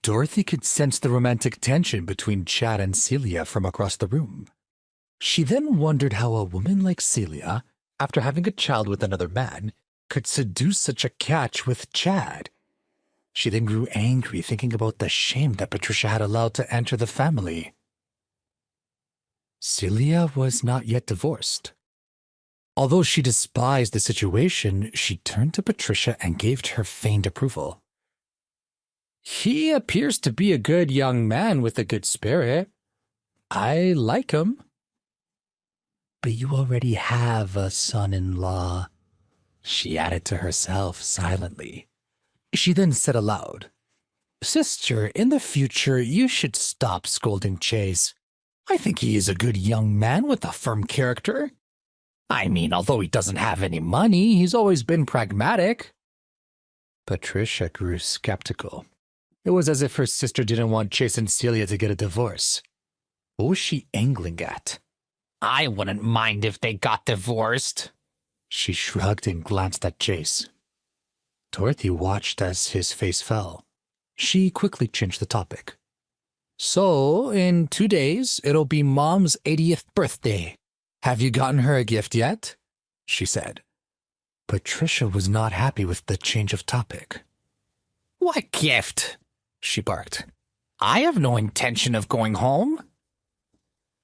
Dorothy could sense the romantic tension between Chad and Celia from across the room. She then wondered how a woman like Celia, after having a child with another man, could seduce such a catch with Chad. She then grew angry thinking about the shame that Patricia had allowed to enter the family. Celia was not yet divorced. Although she despised the situation, she turned to Patricia and gave her feigned approval. "He appears to be a good young man with a good spirit. I like him." "But you already have a son-in-law," she added to herself silently. She then said aloud, "Sister, in the future you should stop scolding Chase. I think he is a good young man with a firm character. I mean, although he doesn't have any money, he's always been pragmatic." Patricia grew skeptical. It was as if her sister didn't want Chase and Celia to get a divorce. What was she angling at? "I wouldn't mind if they got divorced." She shrugged and glanced at Chase. Dorothy watched as his face fell. She quickly changed the topic. "So, in 2 days, it'll be Mom's 80th birthday. Have you gotten her a gift yet?" she said. Patricia was not happy with the change of topic. "What gift?" she barked. "I have no intention of going home."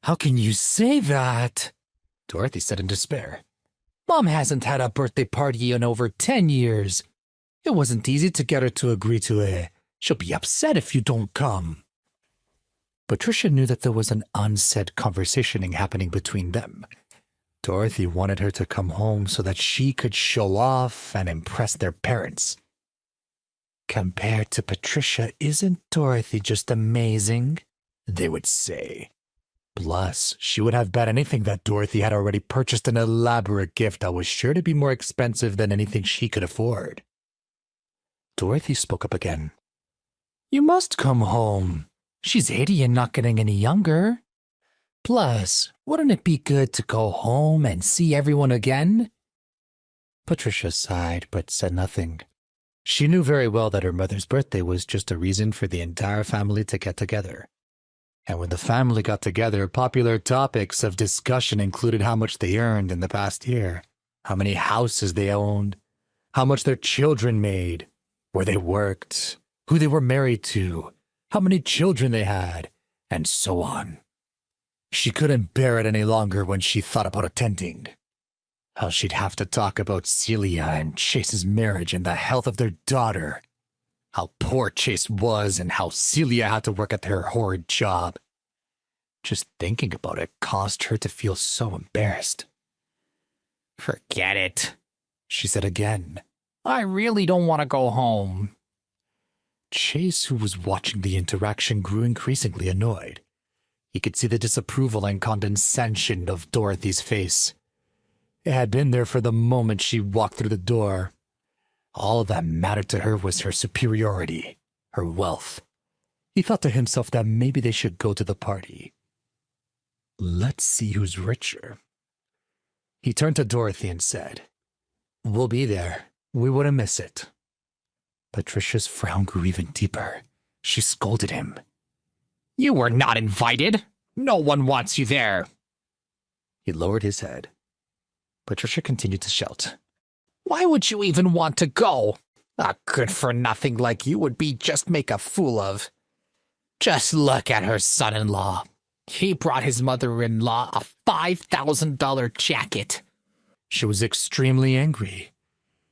"How can you say that?" Dorothy said in despair. "Mom hasn't had a birthday party in over 10 years. It wasn't easy to get her to agree to it. She'll be upset if you don't come." Patricia knew that there was an unsaid conversation happening between them. Dorothy wanted her to come home so that she could show off and impress their parents. "Compared to Patricia, isn't Dorothy just amazing?" they would say. Plus, she would have bet anything that Dorothy had already purchased an elaborate gift that was sure to be more expensive than anything she could afford. Dorothy spoke up again. "You must come home. She's 80 and not getting any younger. Plus, wouldn't it be good to go home and see everyone again?" Patricia sighed but said nothing. She knew very well that her mother's birthday was just a reason for the entire family to get together. And when the family got together, popular topics of discussion included how much they earned in the past year, how many houses they owned, how much their children made, where they worked, who they were married to, how many children they had, and so on. She couldn't bear it any longer when she thought about attending. How she'd have to talk about Celia and Chase's marriage and the health of their daughter. How poor Chase was and how Celia had to work at her horrid job. Just thinking about it caused her to feel so embarrassed. "Forget it," she said again. "I really don't want to go home." Chase, who was watching the interaction, grew increasingly annoyed. He could see the disapproval and condescension of Dorothy's face. It had been there for the moment she walked through the door. All that mattered to her was her superiority, her wealth. He thought to himself that maybe they should go to the party. Let's see who's richer. He turned to Dorothy and said, "We'll be there. We wouldn't miss it." Patricia's frown grew even deeper. She scolded him. "You were not invited. No one wants you there." He lowered his head. Patricia continued to shout. "Why would you even want to go? A good-for-nothing like you would be just make a fool of. Just look at her son-in-law. He brought his mother-in-law a $5,000 jacket." She was extremely angry.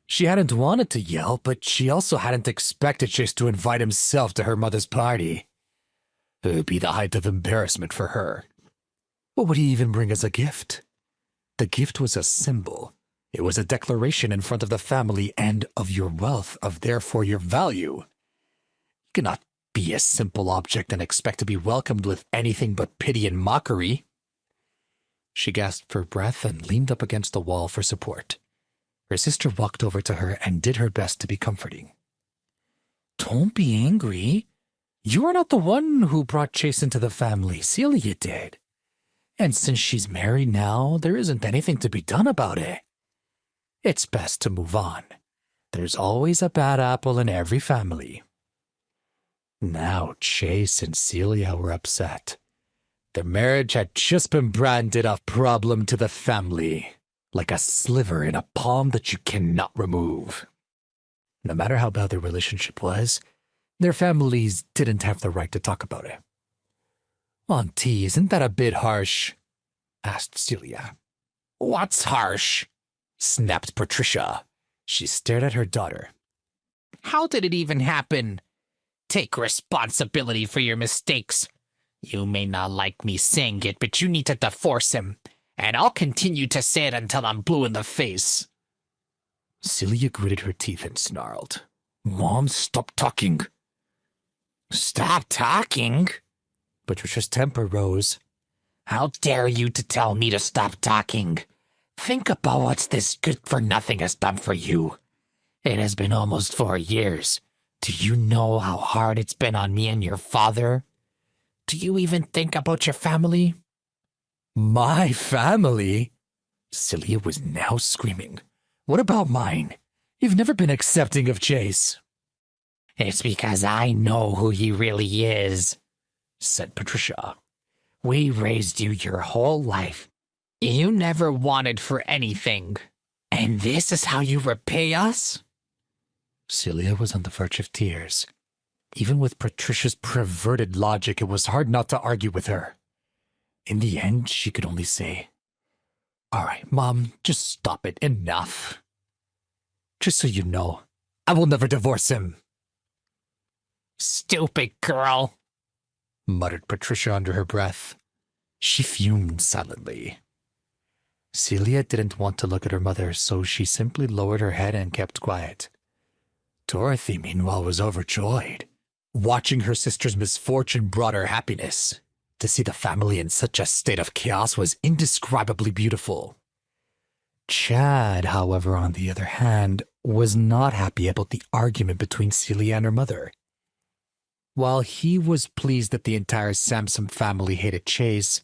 She hadn't wanted to yell, but she also hadn't expected Chase to invite himself to her mother's party. It would be the height of embarrassment for her. What would he even bring as a gift? The gift was a symbol. It was a declaration in front of the family and of your wealth, of therefore your value. You cannot be a simple object and expect to be welcomed with anything but pity and mockery. She gasped for breath and leaned up against the wall for support. Her sister walked over to her and did her best to be comforting. "Don't be angry. You are not the one who brought Chase into the family. Celia did. And since she's married now, there isn't anything to be done about it. It's best to move on. There's always a bad apple in every family." Now Chase and Celia were upset. Their marriage had just been branded a problem to the family, like a sliver in a palm that you cannot remove. No matter how bad their relationship was, their families didn't have the right to talk about it. "Auntie, isn't that a bit harsh?" asked Celia. What's harsh? Snapped Patricia. She stared at her daughter. How did it even happen? Take responsibility for your mistakes. You may not like me saying it, but you need to divorce him, and I'll continue to say it until I'm blue in the face. Celia gritted her teeth and snarled. "Mom, stop talking." Stop talking? Patricia's temper rose. How dare you to tell me to stop talking? Think about what this good-for-nothing has done for you. It has been almost 4 years. Do you know how hard it's been on me and your father? Do you even think about your family? My family? Celia was now screaming. What about mine? You've never been accepting of Chase. It's because I know who he really is, said Patricia. We raised you your whole life. You never wanted for anything. And this is how you repay us? Celia was on the verge of tears. Even with Patricia's perverted logic, it was hard not to argue with her. In the end, she could only say, "All right, Mom, just stop it. Enough. Just so you know, I will never divorce him." Stupid girl, muttered Patricia under her breath. She fumed silently. Celia didn't want to look at her mother, so she simply lowered her head and kept quiet. Dorothy, meanwhile, was overjoyed. Watching her sister's misfortune brought her happiness. To see the family in such a state of chaos was indescribably beautiful. Chad, however, on the other hand, was not happy about the argument between Celia and her mother. While he was pleased that the entire Samson family hated Chase,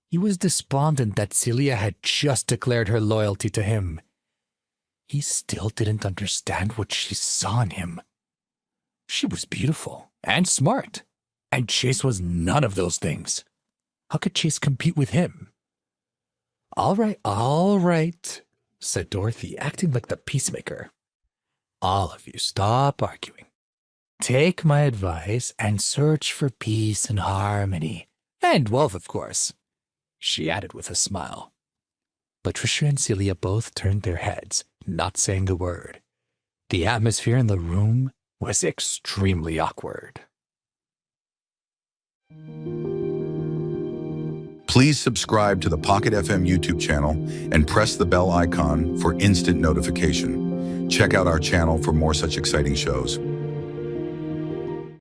he was despondent that Celia had just declared her loyalty to him. He still didn't understand what she saw in him. She was beautiful and smart, and Chase was none of those things. How could Chase compete with him? All right, said Dorothy, acting like the peacemaker. All of you, stop arguing. Take my advice and search for peace and harmony. And wealth, of course, she added with a smile. Patricia and Celia both turned their heads, not saying a word. The atmosphere in the room was extremely awkward. Please subscribe to the Pocket FM YouTube channel and press the bell icon for instant notification. Check out our channel for more such exciting shows.